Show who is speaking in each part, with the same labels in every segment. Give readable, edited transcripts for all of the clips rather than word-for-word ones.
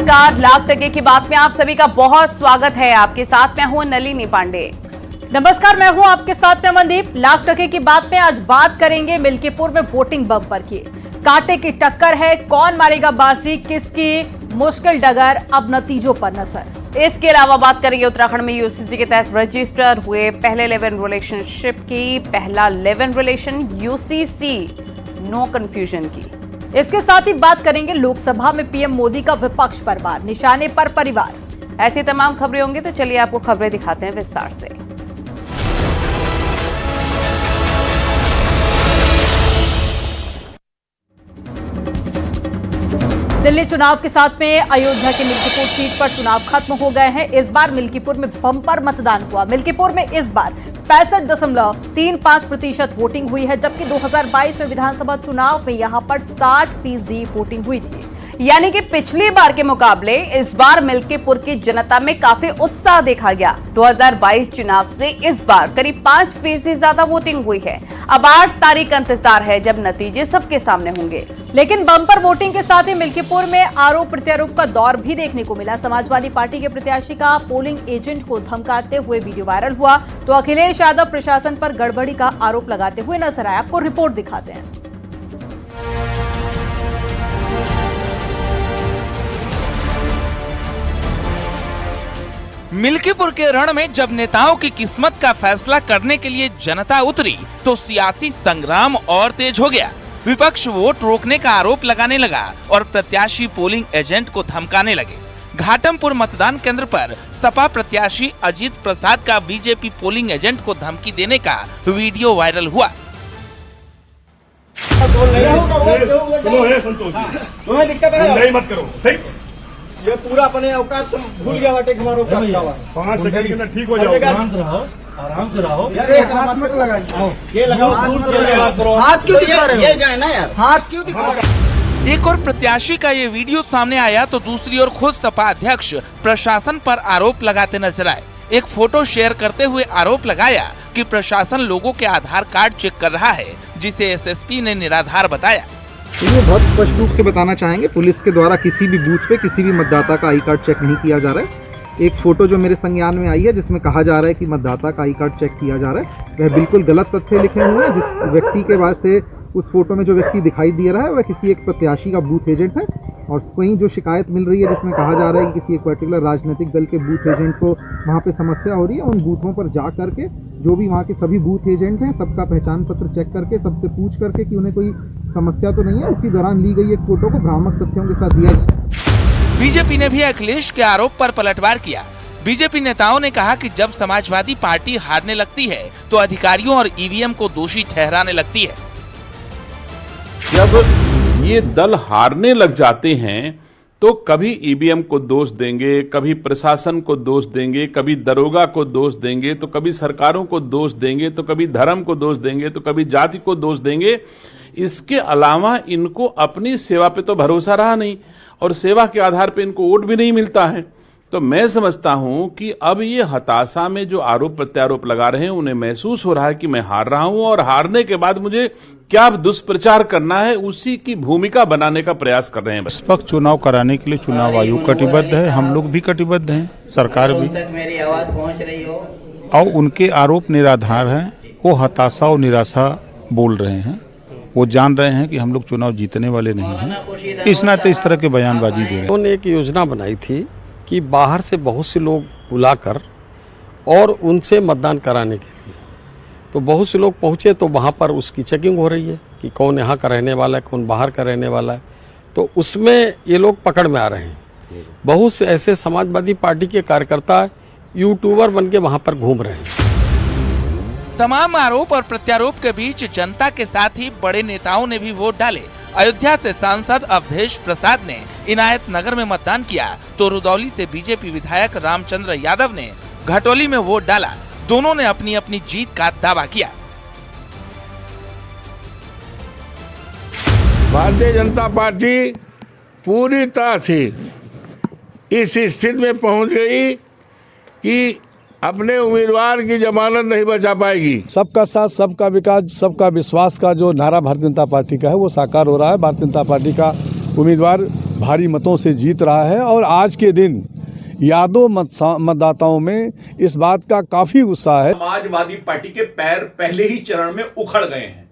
Speaker 1: नमस्कार, लाख टके की बात में आप सभी का बहुत स्वागत है। आपके साथ मैं हूं नलिनी पांडे।
Speaker 2: नमस्कार, मैं हूं आपके साथ में मनदीप। लाख टके की बात में आज बात करेंगे मिल्कीपुर में वोटिंग बम्पर की। कांटे की टक्कर है, कौन मारेगा बाजी, किसकी मुश्किल डगर, अब नतीजों पर नजर।
Speaker 1: इसके अलावा बात करेंगे उत्तराखंड में यूसीसी के तहत रजिस्टर हुए पहले लिव इन रिलेशनशिप की। पहला live in relation UCC, no confusion की।
Speaker 2: इसके साथ ही बात करेंगे लोकसभा में पीएम मोदी का विपक्ष पर वार, निशाने पर परिवार।
Speaker 1: ऐसी तमाम खबरें होंगी, तो चलिए आपको खबरें दिखाते हैं विस्तार से।
Speaker 2: दिल्ली चुनाव के साथ में अयोध्या की मिल्कीपुर सीट पर चुनाव खत्म हो गए हैं। इस बार मिल्कीपुर में बम्पर मतदान हुआ। मिल्कीपुर में इस बार 65.35% वोटिंग हुई है, जबकि 2022 में विधानसभा चुनाव में यहां पर 60% वोटिंग हुई थी।
Speaker 1: यानी कि पिछली बार के मुकाबले इस बार मिल्कीपुर की जनता में काफी उत्साह देखा गया। 2022 चुनाव से इस बार करीब 5% ज्यादा वोटिंग हुई है। अब 8 तारीख का इंतजार है, जब नतीजे सबके सामने होंगे।
Speaker 2: लेकिन बम्पर वोटिंग के साथ ही मिल्कीपुर में आरोप प्रत्यारोप का दौर भी देखने को मिला। समाजवादी पार्टी के प्रत्याशी का पोलिंग एजेंट को धमकाते हुए वीडियो वायरल हुआ, तो अखिलेश यादव प्रशासन पर गड़बड़ी का आरोप लगाते हुए नजर आए। आपको रिपोर्ट दिखाते हैं।
Speaker 3: मिल्कीपुर के रण में जब नेताओं की किस्मत का फैसला करने के लिए जनता उतरी, तो सियासी संग्राम और तेज हो गया। विपक्ष वोट रोकने का आरोप लगाने लगा और प्रत्याशी पोलिंग एजेंट को धमकाने लगे। घाटमपुर मतदान केंद्र पर सपा प्रत्याशी अजीत प्रसाद का बीजेपी पोलिंग एजेंट को धमकी देने का वीडियो वायरल हुआ।
Speaker 4: तुम्हें दिक्कत है, मत करो, ठीक? ये पूरा अपने औकात तुम भूल गया बाटे, हमारा औकात क्या हुआ? 5 सेकंड के अंदर ठीक हो जाओ। आराम से रहो। हाथ मत लगाओ, ये लगाओ, हाथ क्यों दिखा रहे हो? ये जाए ना यार, हाथ क्यों दिखा रहे हो?
Speaker 3: एक और प्रत्याशी का ये वीडियो सामने आया, तो दूसरी ओर खुद सपा अध्यक्ष प्रशासन पर आरोप लगाते नजर आए। एक फोटो शेयर करते हुए आरोप लगाया कि प्रशासन लोगों के आधार कार्ड चेक कर रहा है, जिसे एसएसपी ने निराधार बताया।
Speaker 5: ये बहुत स्पष्ट रूप से बताना चाहेंगे, पुलिस के द्वारा किसी भी बूथ पे किसी भी मतदाता का आई कार्ड चेक नहीं किया जा रहा है। एक फोटो जो मेरे संज्ञान में आई है, जिसमें कहा जा रहा है कि मतदाता का आई कार्ड चेक किया जा रहा है, वह बिल्कुल गलत तथ्य लिखे हुए हैं। जिस व्यक्ति के बाद से उस फोटो में जो व्यक्ति दिखाई दे रहा है, वह किसी एक प्रत्याशी का बूथ एजेंट है। और कहीं जो शिकायत मिल रही है, जिसमें कहा जा रहा है कि किसी एक पर्टिकुलर राजनीतिक दल के बूथ एजेंट को वहाँ पे समस्या हो रही है, उन बूथों पर जा करके जो भी वहाँ के सभी बूथ एजेंट हैं, सबका पहचान पत्र चेक करके, सबसे पूछ करके कि उन्हें कोई समस्या तो नहीं है, उसी दौरान ली गई एक फोटो को भ्रामक तथ्यों के साथ दिया गया।
Speaker 3: बीजेपी ने भी अखिलेश के आरोप पर पलटवार किया। बीजेपी नेताओं ने कहा कि जब समाजवादी पार्टी हारने लगती है, तो अधिकारियों और ईवीएम को दोषी ठहराने लगती है।
Speaker 6: जब ये दल हारने लग जाते हैं, तो कभी ईवीएम को दोष देंगे, कभी प्रशासन को दोष देंगे, कभी दरोगा को दोष देंगे, तो कभी सरकारों को दोष देंगे, तो कभी धर्म को दोष देंगे, तो कभी जाति को दोष देंगे। इसके अलावा इनको अपनी सेवा पे तो भरोसा रहा नहीं, और सेवा के आधार पे इनको वोट भी नहीं मिलता है। तो मैं समझता हूं कि अब ये हताशा में जो आरोप प्रत्यारोप लगा रहे हैं, उन्हें महसूस हो रहा है कि मैं हार रहा हूं, और हारने के बाद मुझे क्या दुष्प्रचार करना है, उसी की भूमिका बनाने का प्रयास कर रहे हैं।
Speaker 7: निष्पक्ष चुनाव कराने के लिए चुनाव आयोग कटिबद्ध है, हम लोग भी कटिबद्ध हैं, सरकार भी।
Speaker 8: मेरी आवाज पहुंच रही हो?
Speaker 7: और उनके आरोप निराधार हैं, वो हताशा और निराशा बोल रहे हैं। वो जान रहे हैं कि हम लोग चुनाव जीतने वाले नहीं हैं, इस नाते इस तरह के बयानबाजी दे रहे हैं।
Speaker 9: उन्होंने एक योजना बनाई थी कि बाहर से बहुत से लोग बुलाकर और उनसे मतदान कराने के लिए, तो बहुत से लोग पहुंचे, तो वहां पर उसकी चेकिंग हो रही है कि कौन यहाँ का रहने वाला है, कौन बाहर का रहने वाला है। तो उसमें ये लोग पकड़ में आ रहे हैं। बहुत से ऐसे समाजवादी पार्टी के कार्यकर्ता यूट्यूबर बन के वहां पर घूम रहे हैं।
Speaker 3: तमाम आरोप और प्रत्यारोप के बीच जनता के साथ ही बड़े नेताओं ने भी वोट डाले। अयोध्या से सांसद अवधेश प्रसाद ने इनायत नगर में मतदान किया, तो रुदौली से बीजेपी विधायक रामचंद्र यादव ने घटोली में वोट डाला। दोनों ने अपनी अपनी जीत का दावा किया।
Speaker 10: भारतीय जनता पार्टी पूरी तरह से इस स्थिति में पहुंच गई कि अपने उम्मीदवार की जमानत नहीं बचा पाएगी।
Speaker 11: सबका साथ, सबका विकास, सबका विश्वास का जो नारा भारतीय जनता पार्टी का है, वो साकार हो रहा है। भारतीय जनता पार्टी का उम्मीदवार भारी मतों से जीत रहा है और आज के दिन यादों मतदाताओं में इस बात का काफी उत्साह है।
Speaker 12: समाजवादी पार्टी के पैर पहले ही चरण में उखड़ गए हैं।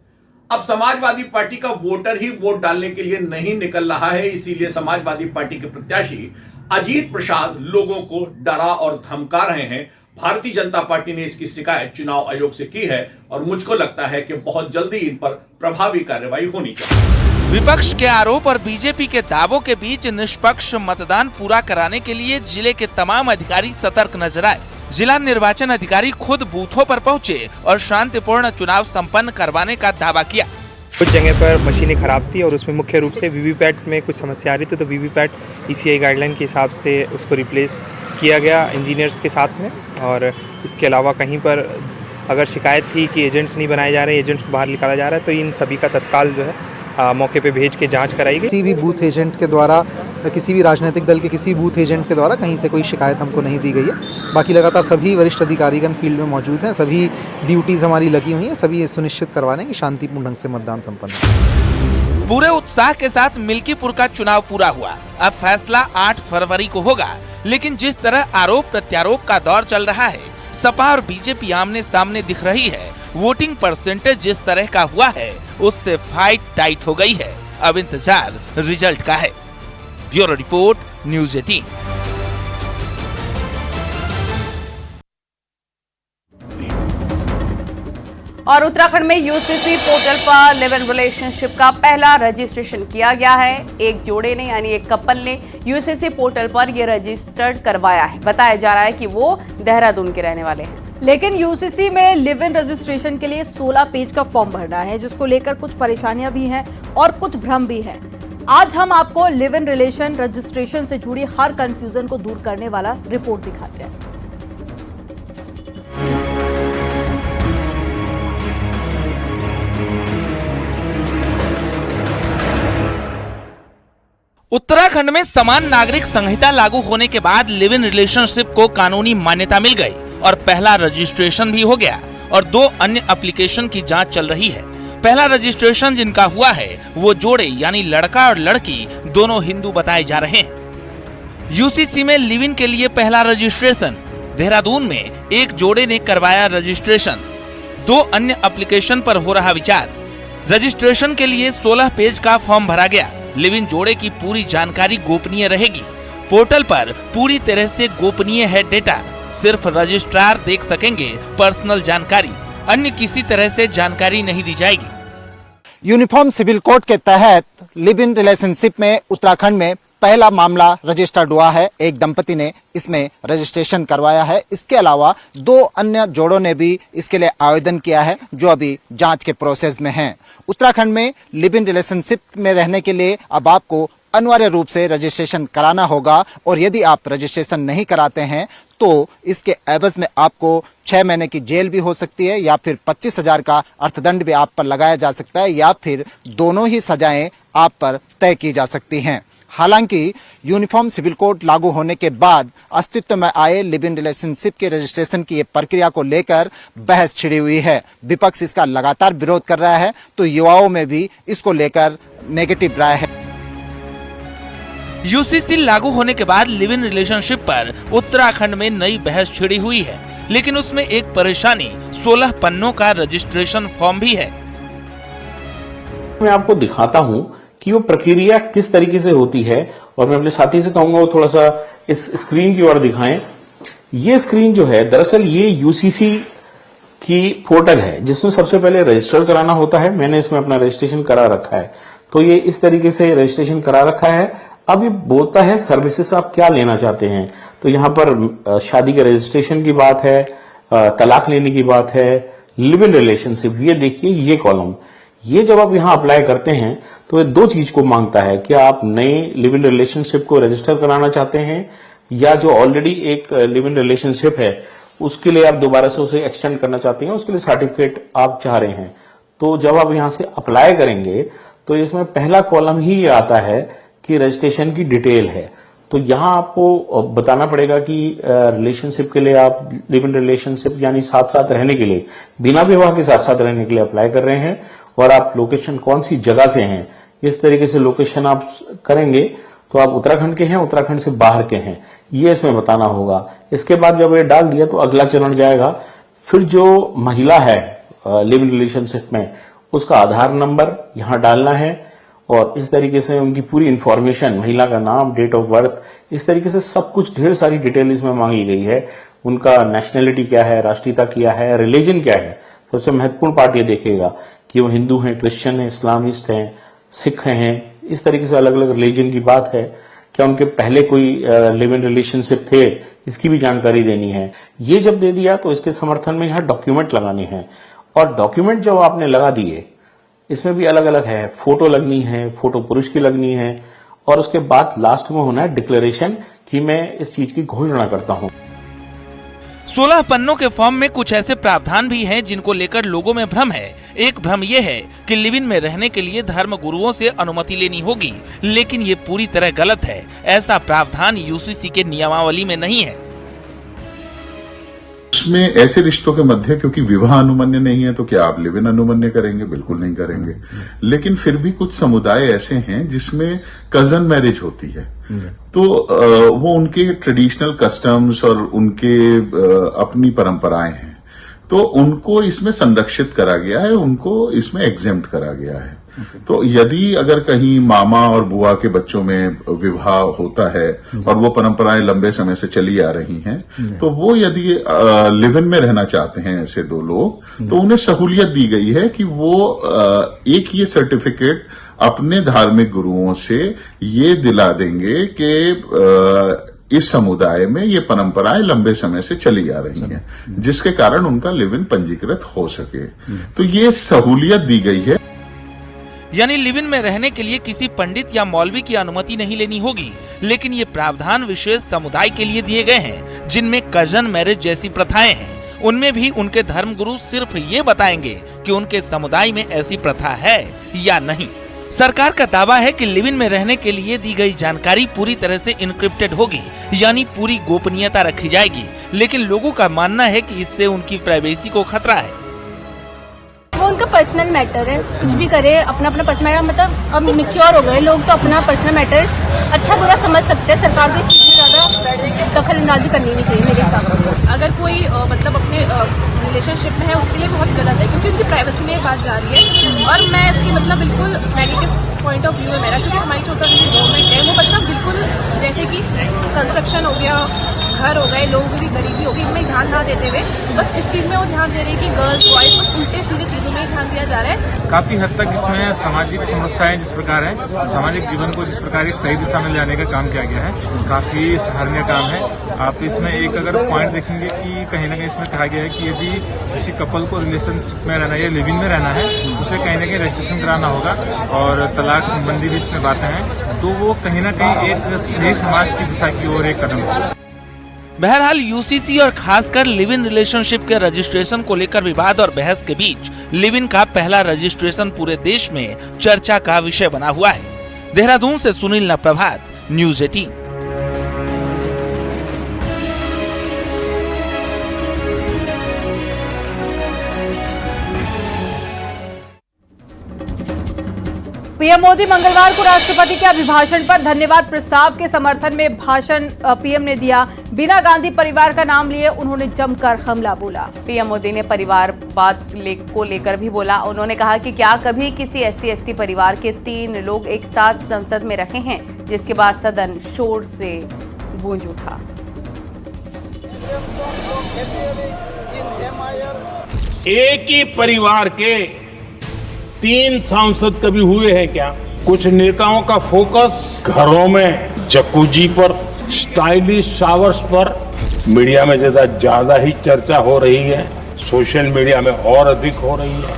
Speaker 12: अब समाजवादी पार्टी का वोटर ही वोट डालने के लिए नहीं निकल रहा है, इसीलिए समाजवादी पार्टी के प्रत्याशी अजीत प्रसाद लोगों को डरा और धमका रहे हैं। भारतीय जनता पार्टी ने इसकी शिकायत चुनाव आयोग से की है और मुझको लगता है कि बहुत जल्दी इन पर प्रभावी कार्रवाई होनी चाहिए।
Speaker 3: विपक्ष के आरोप और बीजेपी के दावों के बीच निष्पक्ष मतदान पूरा कराने के लिए जिले के तमाम अधिकारी सतर्क नजर आए। जिला निर्वाचन अधिकारी खुद बूथों पर पहुंचे और शांतिपूर्ण चुनाव संपन्न करवाने का दावा किया।
Speaker 13: कुछ जगह पर मशीनें खराब थी और उसमें मुख्य रूप से वीवीपैट में कुछ समस्या आ रही थी, तो वीवीपैट ईसीआई गाइडलाइन के हिसाब से उसको रिप्लेस किया गया इंजीनियर्स के साथ में। और इसके अलावा कहीं पर अगर शिकायत थी कि एजेंट्स नहीं बनाए जा रहे, एजेंट्स को बाहर निकाला जा रहा है, तो इन सभी का तत्काल जो है मौके पे भेज के जांच कराई गई।
Speaker 5: किसी भी बूथ एजेंट के द्वारा, किसी भी राजनीतिक दल के किसी बूथ एजेंट के द्वारा कहीं से कोई शिकायत हमको नहीं दी गई है। बाकी लगातार सभी वरिष्ठ अधिकारीगण फील्ड में मौजूद हैं, सभी ड्यूटीज़ हमारी लगी हुई हैं, सभी सुनिश्चित करवाने की शांतिपूर्ण ढंग से मतदान संपन्न हो।
Speaker 3: पूरे उत्साह के साथ मिल्कीपुर का चुनाव पूरा हुआ। अब फैसला 8 फरवरी को होगा, लेकिन जिस तरह आरोप प्रत्यारोप का दौर चल रहा है, सपा और बीजेपी आमने सामने दिख रही है, वोटिंग परसेंटेज जिस तरह का हुआ है, उससे फाइट टाइट हो गई है। अब इंतजार रिजल्ट का है। Bureau report, news 18।
Speaker 1: और उत्तराखंड में यूसीसी पोर्टल पर लिव इन रिलेशनशिप का पहला रजिस्ट्रेशन किया गया है। एक जोड़े ने यानी एक कपल ने यूसीसी पोर्टल पर यह रजिस्टर्ड करवाया है। बताया जा रहा है कि वो देहरादून के रहने वाले हैं।
Speaker 2: लेकिन यूसीसी में लिव इन रजिस्ट्रेशन के लिए 16 पेज का फॉर्म भरना है, जिसको लेकर कुछ परेशानियां भी हैं और कुछ भ्रम भी है। आज हम आपको लिव इन रिलेशन रजिस्ट्रेशन से जुड़ी हर कंफ्यूजन को दूर करने वाला रिपोर्ट दिखाते हैं।
Speaker 3: उत्तराखंड में समान नागरिक संहिता लागू होने के बाद लिव इन रिलेशनशिप को कानूनी मान्यता मिल गई और पहला रजिस्ट्रेशन भी हो गया और 2 अन्य एप्लीकेशन की जांच चल रही है। पहला रजिस्ट्रेशन जिनका हुआ है वो जोड़े यानी लड़का और लड़की दोनों हिंदू बताए जा रहे हैं। यूसीसी में लिव इन के लिए पहला रजिस्ट्रेशन, देहरादून में एक जोड़े ने करवाया रजिस्ट्रेशन, 2 अन्य एप्लीकेशन पर हो रहा विचार। रजिस्ट्रेशन के लिए 16 पेज का फॉर्म भरा गया। लिव इन जोड़े की पूरी जानकारी गोपनीय रहेगी। पोर्टल पर पूरी तरह से गोपनीय है डेटा। सिर्फ रजिस्ट्रार देख सकेंगे पर्सनल जानकारी, अन्य किसी तरह से जानकारी नहीं दी जाएगी।
Speaker 14: यूनिफॉर्म सिविल कोड के तहत लिव इन रिलेशनशिप में उत्तराखंड में पहला मामला रजिस्टर्ड हुआ है। एक दंपति ने इसमें रजिस्ट्रेशन करवाया है। इसके अलावा 2 अन्य जोड़ों ने भी इसके लिए आवेदन किया है, जो अभी जांच के प्रोसेस में हैं। उत्तराखंड में लिव इन रिलेशनशिप में रहने के लिए अब आपको अनिवार्य रूप से रजिस्ट्रेशन कराना होगा और यदि आप रजिस्ट्रेशन नहीं कराते हैं तो इसके एवज में आपको 6 महीने की जेल भी हो सकती है या फिर 25,000 का अर्थदंड भी आप पर लगाया जा सकता है या फिर दोनों ही सजाएं आप पर तय की जा सकती हैं। हालांकि यूनिफॉर्म सिविल कोड लागू होने के बाद अस्तित्व में आए लिव इन रिलेशनशिप के रजिस्ट्रेशन की ये प्रक्रिया को लेकर बहस छिड़ी हुई है। विपक्ष इसका लगातार विरोध कर रहा है तो युवाओं में भी इसको लेकर नेगेटिव राय है।
Speaker 3: यूसीसी लागू होने के बाद लिव इन रिलेशनशिप पर उत्तराखंड में नई बहस छिड़ी हुई है, लेकिन उसमें एक परेशानी 16 पन्नों का रजिस्ट्रेशन फॉर्म भी है।
Speaker 6: मैं आपको दिखाता हूं कि वो प्रक्रिया किस तरीके से होती है और मैं अपने साथी से कहूंगा वो थोड़ा सा इस स्क्रीन की ओर दिखाएं। ये स्क्रीन जो है दरअसल ये यूसीसी की पोर्टल है जिसमें सबसे पहले रजिस्टर कराना होता है। मैंने इसमें अपना रजिस्ट्रेशन करा रखा है, तो ये इस तरीके से रजिस्ट्रेशन करा रखा है। अब ये बोलता है सर्विसेज आप क्या लेना चाहते हैं, तो यहाँ पर शादी के रजिस्ट्रेशन की बात है, तलाक लेने की बात है, लिव इन रिलेशनशिप, ये देखिए ये कॉलम, ये जब आप यहाँ अप्लाई करते हैं तो ये 2 चीज को मांगता है कि आप नए लिव इन रिलेशनशिप को रजिस्टर कराना चाहते हैं या जो ऑलरेडी एक लिव इन रिलेशनशिप है उसके लिए आप दोबारा से उसे एक्सटेंड करना चाहते हैं, उसके लिए सर्टिफिकेट आप चाह रहे हैं। तो जब आप यहां से अप्लाई करेंगे तो इसमें पहला कॉलम ही ये आता है कि रजिस्ट्रेशन की डिटेल है। तो यहां आपको बताना पड़ेगा कि रिलेशनशिप के लिए आप लिव इन रिलेशनशिप यानी साथ साथ रहने के लिए, बिना विवाह के साथ साथ रहने के लिए अप्लाई कर रहे हैं और आप लोकेशन कौन सी जगह से हैं, इस तरीके से लोकेशन आप करेंगे
Speaker 7: तो आप उत्तराखंड के हैं, उत्तराखंड से बाहर के हैं, ये इसमें बताना होगा। इसके बाद जब ये डाल दिया तो अगला चरण जाएगा, फिर जो महिला है लिव इन रिलेशनशिप में, उसका आधार नंबर यहाँ डालना है और इस तरीके से उनकी पूरी इंफॉर्मेशन, महिला का नाम, डेट ऑफ बर्थ, इस तरीके से सब कुछ ढेर सारी डिटेल इसमें मांगी गई है। उनका नेशनैलिटी क्या है, राष्ट्रीयता क्या है, रिलीजन क्या है। सबसे महत्वपूर्ण पार्ट ये देखेगा कि वो हिंदू हैं, क्रिश्चियन हैं, इस्लामिस्ट हैं, सिख हैं, इस तरीके से अलग अलग रिलीजन की बात है। क्या उनके पहले कोई लिव इन रिलेशनशिप थे, इसकी भी जानकारी देनी है। ये जब दे दिया तो इसके समर्थन में यहाँ डॉक्यूमेंट लगाने हैं और डॉक्यूमेंट जो आपने लगा दिए इसमें भी अलग अलग है, फोटो लगनी है, फोटो पुरुष की लगनी है और उसके बाद लास्ट में होना है डिक्लेरेशन कि मैं इस चीज की घोषणा करता हूं।
Speaker 3: 16 पन्नों के फॉर्म में कुछ ऐसे प्रावधान भी हैं जिनको लेकर लोगों में भ्रम है। एक भ्रम यह है कि लिव इन में रहने के लिए धर्म गुरुओं से अनुमति लेनी होगी, लेकिन ये पूरी तरह गलत है। ऐसा प्रावधान यूसीसी के नियमावली में नहीं है।
Speaker 15: उसमें ऐसे रिश्तों के मध्य क्योंकि विवाह अनुमन्य नहीं है तो क्या आप लिव इन अनुमन्य करेंगे? बिल्कुल नहीं करेंगे। लेकिन फिर भी कुछ समुदाय ऐसे हैं जिसमें कजन मैरिज होती है, तो वो उनके ट्रेडिशनल कस्टम्स और उनके अपनी परंपराएं हैं, तो उनको इसमें संरक्षित करा गया है, उनको इसमें एग्जेम्प्ट करा गया है। तो यदि अगर कहीं मामा और बुआ के बच्चों में विवाह होता है और वो परंपराएं लंबे समय से चली आ रही हैं, तो वो यदि लिव इन में रहना चाहते हैं ऐसे दो लोग, तो उन्हें सहूलियत दी गई है कि वो एक ये सर्टिफिकेट अपने धार्मिक गुरुओं से ये दिला देंगे कि इस समुदाय में ये परंपराएं लंबे समय से चली आ रही हैं, जिसके कारण उनका लिव इन पंजीकृत हो सके। तो ये सहूलियत दी गई है।
Speaker 3: यानी लिव इन में रहने के लिए किसी पंडित या मौलवी की अनुमति नहीं लेनी होगी, लेकिन ये प्रावधान विशेष समुदाय के लिए दिए गए हैं जिनमें कजन मैरिज जैसी प्रथाएं हैं। उनमें भी उनके धर्म गुरु सिर्फ ये बताएंगे कि उनके समुदाय में ऐसी प्रथा है या नहीं। सरकार का दावा है कि लिव इन में रहने के लिए दी गई जानकारी पूरी तरह से इनक्रिप्टेड होगी, यानी पूरी गोपनीयता रखी जाएगी, लेकिन लोगों का मानना है कि इससे उनकी प्राइवेसी को खतरा है।
Speaker 16: वो उनका पर्सनल मैटर है, कुछ भी करे अपना अपना पर्सनल मैटर। मतलब अब मैच्योर हो गए लोग तो अपना पर्सनल मैटर अच्छा बुरा समझ सकते हैं। सरकार को इस चीज में ज्यादा दखल अंदाजी करनी नहीं चाहिए मेरे हिसाब से। अगर कोई मतलब अपने रिलेशनशिप में है उसके लिए बहुत गलत है, क्योंकि उनकी प्राइवेसी में बात जा रही है। और मैं इसकी मतलब बिल्कुल नेगेटिव पॉइंट ऑफ व्यू है मेरा, क्योंकि हमारी जो गवर्नमेंट है वो मतलब बिल्कुल जैसे कि कंस्ट्रक्शन हो गया, घर हो गए, लोगों की गरीबी हो गई, इनमें ध्यान ना देते हुए बस इस चीज में वो ध्यान दे रहे हैं कि गर्ल्स बॉयज उल्टे सीधे चीजों में ध्यान दिया जा रहा है।
Speaker 17: काफी हद तक इसमें सामाजिक समस्याएं जिस प्रकार है, सामाजिक जीवन को जिस प्रकार सही दिशा में ले जाने का काम किया गया है, काफी सराहनीय काम है। आप इसमें एक अगर पॉइंट देखेंगे कि कहीं ना कहीं इसमें कहा गया है कि यदि किसी कपल को रिलेशनशिप में रहना या लिव इन में रहना है, उसे कहीं ना कहीं रजिस्ट्रेशन कराना होगा और तलाक संबंधी भी इसमें बातें हैं, तो वो कहीं ना कहीं एक सही समाज की दिशा की ओर एक कदम है।
Speaker 3: बहरहाल यूसीसी और खासकर लिव इन रिलेशनशिप के रजिस्ट्रेशन को लेकर विवाद और बहस के बीच लिव इन का पहला रजिस्ट्रेशन पूरे देश में चर्चा का विषय बना हुआ है। देहरादून से सुनील प्रभात, न्यूज़ 18।
Speaker 2: पीएम मोदी मंगलवार को राष्ट्रपति के अभिभाषण पर धन्यवाद प्रस्ताव के समर्थन में भाषण पीएम ने दिया। बिना गांधी परिवार का नाम लिए उन्होंने जमकर हमला बोला।
Speaker 1: पीएम मोदी ने परिवारवाद को लेकर भी बोला। उन्होंने कहा कि क्या कभी किसी SC/ST परिवार के 3 लोग एक साथ संसद में रखे हैं, जिसके बाद सदन शोर से गूंज उठा।
Speaker 10: एक ही परिवार के 3 सांसद कभी हुए हैं क्या? कुछ नेताओं का फोकस घरों में जकूजी पर, स्टाइलिश शावर्स पर, मीडिया में ज्यादा ही चर्चा हो रही है, सोशल मीडिया में और अधिक हो रही है।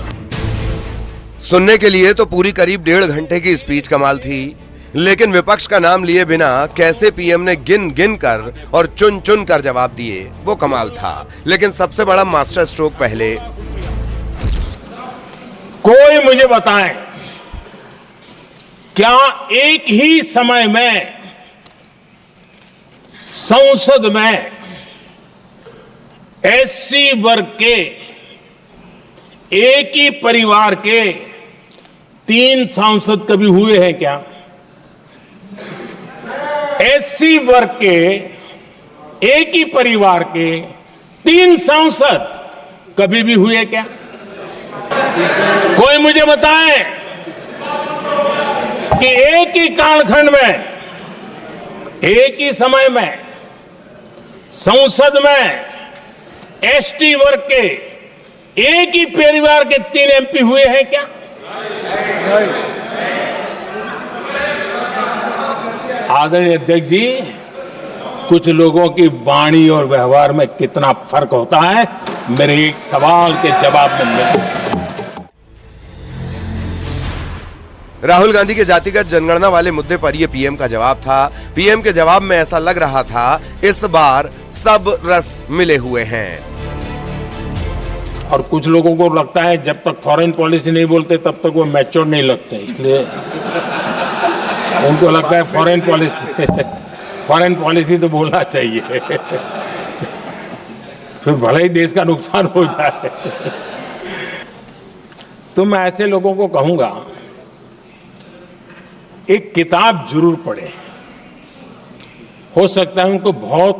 Speaker 18: सुनने के लिए तो पूरी करीब 1.5 घंटे की स्पीच कमाल थी, लेकिन विपक्ष का नाम लिए बिना कैसे पीएम ने गिन कर और चुन कर जवाब दिए, वो कमाल था। लेकिन सबसे बड़ा मास्टर स्ट्रोक पहले।
Speaker 10: कोई मुझे बताएं, क्या एक ही समय में संसद में SC वर्ग के एक ही परिवार के 3 सांसद कभी हुए हैं क्या? एससी वर्ग के एक ही परिवार के 3 सांसद कभी भी हुए क्या? कोई मुझे बताए कि एक ही कालखंड में, एक ही समय में संसद में एसटी वर्ग के एक ही परिवार के 3 एमपी हुए हैं क्या? आदरणीय अध्यक्ष जी, कुछ लोगों की वाणी और व्यवहार में कितना फर्क होता है, मेरे एक सवाल के जवाब में मिला।
Speaker 18: राहुल गांधी के जातिगत जनगणना वाले मुद्दे पर यह पीएम का जवाब था। पीएम के जवाब में ऐसा लग रहा था इस बार सब रस मिले हुए हैं।
Speaker 10: और कुछ लोगों को लगता है जब तक फॉरेन पॉलिसी नहीं बोलते तब तक वो मैच्योर नहीं लगते, इसलिए उनको लगता है फॉरेन पॉलिसी तो बोलना चाहिए फिर भले ही देश का नुकसान हो जाए। तो मैं ऐसे लोगों को कहूंगा, एक किताब जरूर पढ़े। हो सकता है उनको बहुत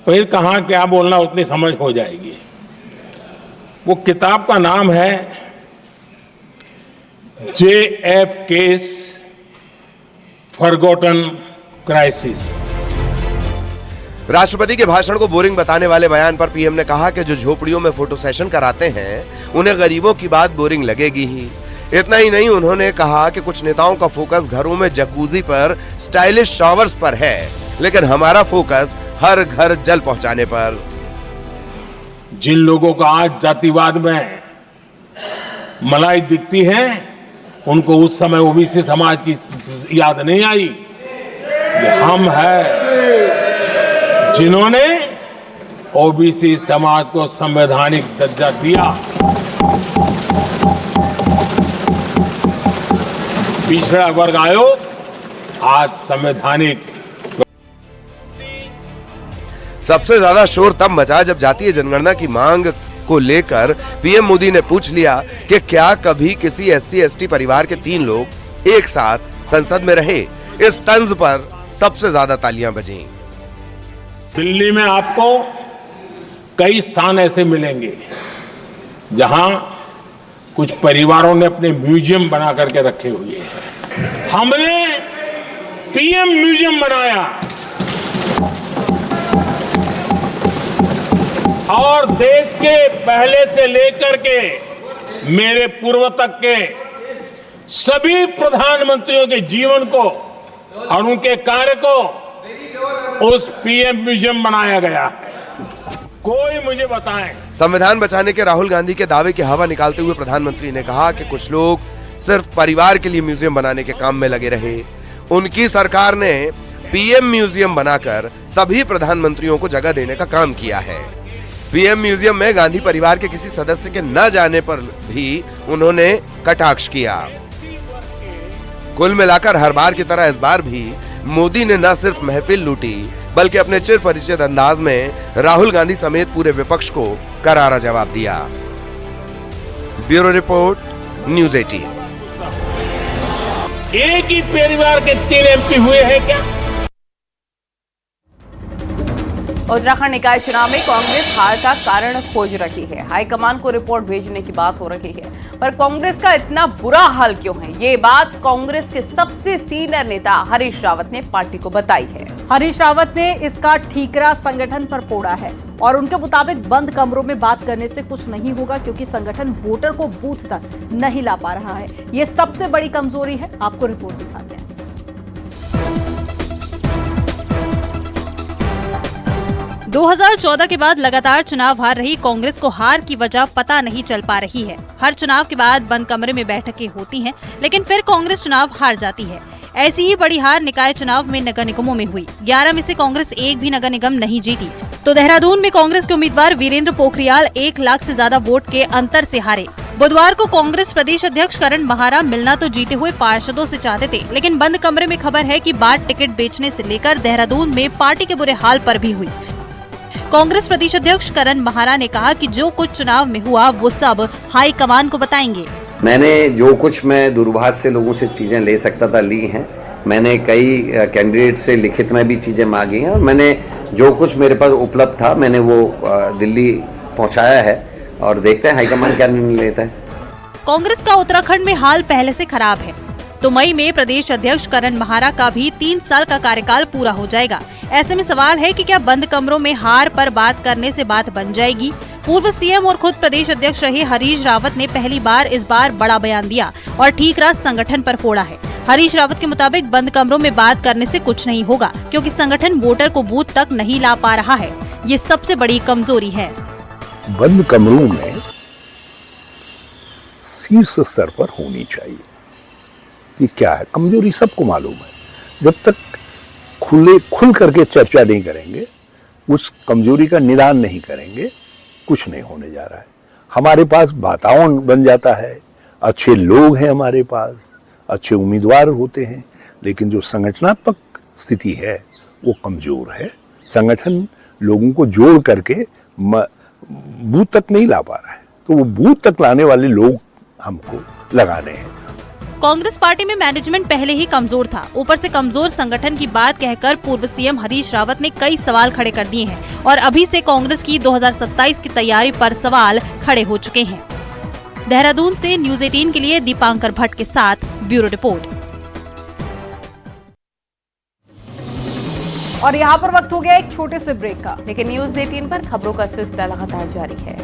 Speaker 10: फिर कहां क्या बोलना उतनी समझ हो जाएगी। वो किताब का नाम है JFK's फॉरगॉटन क्राइसिस।
Speaker 18: राष्ट्रपति के भाषण को बोरिंग बताने वाले बयान पर पीएम ने कहा कि जो झोपड़ियों में फोटो सेशन कराते हैं उन्हें गरीबों की बात बोरिंग लगेगी ही। इतना ही नहीं, उन्होंने कहा कि कुछ नेताओं का फोकस घरों में जकूजी पर, स्टाइलिश शॉवर्स पर है, लेकिन हमारा फोकस हर घर जल पहुंचाने पर।
Speaker 10: जिन लोगों का आज जातिवाद में मलाई दिखती है, उनको उस समय ओबीसी समाज की याद नहीं आई। ये हम हैं जिन्होंने ओबीसी समाज को संवैधानिक दर्जा दिया। पिछड़ा वर्ग आयोग आज संवैधानिक।
Speaker 18: सबसे ज्यादा शोर तब मचा जब जातीय जनगणना की मांग को लेकर पीएम मोदी ने पूछ लिया कि क्या कभी किसी SC/ST परिवार के 3 लोग एक साथ संसद में रहे। इस तंज पर सबसे ज्यादा तालियां बजीं।
Speaker 10: दिल्ली में आपको कई स्थान ऐसे मिलेंगे जहां कुछ परिवारों ने अपने म्यूजियम बना करके रखे हुए हैं। हमने पीएम म्यूजियम बनाया और देश के पहले से लेकर के मेरे पूर्व तक के सभी प्रधानमंत्रियों के जीवन को और उनके कार्य को उस पीएम म्यूजियम बनाया गया है। कोई मुझे बताएं।
Speaker 18: संविधान बचाने के राहुल गांधी के दावे की हवा निकालते हुए प्रधानमंत्री ने कहा कि कुछ लोग सिर्फ परिवार के लिए म्यूजियम बनाने के काम में लगे रहे। उनकी सरकार ने पीएम म्यूजियम बनाकर सभी प्रधानमंत्रियों को जगह देने का काम किया है। पीएम म्यूजियम में गांधी परिवार के किसी सदस्य के न जाने पर भी उन्होंने कटाक्ष किया। कुल मिलाकर हर बार की तरह इस बार भी मोदी ने न सिर्फ महफिल लूटी बल्कि अपने चिर परिचित अंदाज में राहुल गांधी समेत पूरे विपक्ष को करारा जवाब दिया। Bureau report, news 18।
Speaker 10: एक ही परिवार के 3 एमपी हुए हैं क्या?
Speaker 1: उत्तराखंड निकाय चुनाव में कांग्रेस हार का कारण खोज रही है। हाईकमान को रिपोर्ट भेजने की बात हो रही है, पर कांग्रेस का इतना बुरा हाल क्यों है, ये बात कांग्रेस के सबसे सीनियर नेता हरीश रावत ने पार्टी को बताई है।
Speaker 2: हरीश रावत ने इसका ठीकरा संगठन पर फोड़ा है और उनके मुताबिक बंद कमरों में बात करने से कुछ नहीं होगा, क्योंकि संगठन वोटर को बूथ तक नहीं ला पा रहा है। ये सबसे बड़ी कमजोरी है। आपको रिपोर्ट दिखाते हैं।
Speaker 19: 2014 के बाद लगातार चुनाव हार रही कांग्रेस को हार की वजह पता नहीं चल पा रही है। हर चुनाव के बाद बंद कमरे में बैठकें होती हैं, लेकिन फिर कांग्रेस चुनाव हार जाती है। ऐसी ही बड़ी हार निकाय चुनाव में नगर निगमों में हुई। 11 में से कांग्रेस एक भी नगर निगम नहीं जीती। तो देहरादून में कांग्रेस के उम्मीदवार वीरेंद्र पोखरियाल 1 लाख से ज्यादा वोट के अंतर से हारे। बुधवार को कांग्रेस प्रदेश अध्यक्ष करण महारा मिलना तो जीते हुए पार्षदों से चाहते थे, लेकिन बंद कमरे में खबर है कि बाट टिकट बेचने से लेकर देहरादून में पार्टी के बुरे हाल पर भी हुई। कांग्रेस प्रदेश अध्यक्ष करण महारा ने कहा कि जो कुछ चुनाव में हुआ वो सब हाईकमान को बताएंगे।
Speaker 20: मैंने जो कुछ मैं दूरभाष से लोगों से चीजें ले सकता था ली हैं, मैंने कई कैंडिडेट से लिखित में भी चीज़ें मांगी हैं और मैंने जो कुछ मेरे पास उपलब्ध था मैंने वो दिल्ली पहुंचाया है और देखते हैं हाईकमान क्या निर्णय लेता है।
Speaker 19: कांग्रेस का उत्तराखंड में हाल पहले से खराब है, तो मई में प्रदेश अध्यक्ष करण महारा का भी 3 साल का कार्यकाल पूरा हो जाएगा। ऐसे में सवाल है कि क्या बंद कमरों में हार पर बात करने से बात बन जाएगी। पूर्व सीएम और खुद प्रदेश अध्यक्ष रहे हरीश रावत ने पहली बार इस बार बड़ा बयान दिया और ठीक रात संगठन पर फोड़ा है। हरीश रावत के मुताबिक बंद कमरों में बात करने से कुछ नहीं होगा, क्योंकि संगठन वोटर को बूथ तक नहीं ला पा रहा है। ये सबसे बड़ी कमजोरी है।
Speaker 21: बंद कमरों में शीर्ष स्तर पर होनी चाहिए कि क्या है कमजोरी, सबको मालूम है। जब तक खुल करके चर्चा नहीं करेंगे, उस कमजोरी का निदान नहीं करेंगे, कुछ नहीं होने जा रहा है। हमारे पास वातावरण बन जाता है, अच्छे लोग हैं हमारे पास, अच्छे उम्मीदवार होते हैं, लेकिन जो संगठनात्मक स्थिति है वो कमजोर है। संगठन लोगों को जोड़ करके बूथ तक नहीं ला पा रहा है, तो वो बूथ तक लाने वाले लोग हमको लगाने हैं।
Speaker 19: कांग्रेस पार्टी में मैनेजमेंट पहले ही कमजोर था, ऊपर से कमजोर संगठन की बात कहकर पूर्व सीएम हरीश रावत ने कई सवाल खड़े कर दिए हैं और अभी से कांग्रेस की 2027 की तैयारी पर सवाल खड़े हो चुके हैं। देहरादून से न्यूज 18 के लिए दीपांकर भट्ट के साथ ब्यूरो रिपोर्ट।
Speaker 1: और यहाँ पर वक्त हो गया एक छोटे से ब्रेक का, लेकिन न्यूज 18 पर खबरों का सिलसिला लगातार जारी है।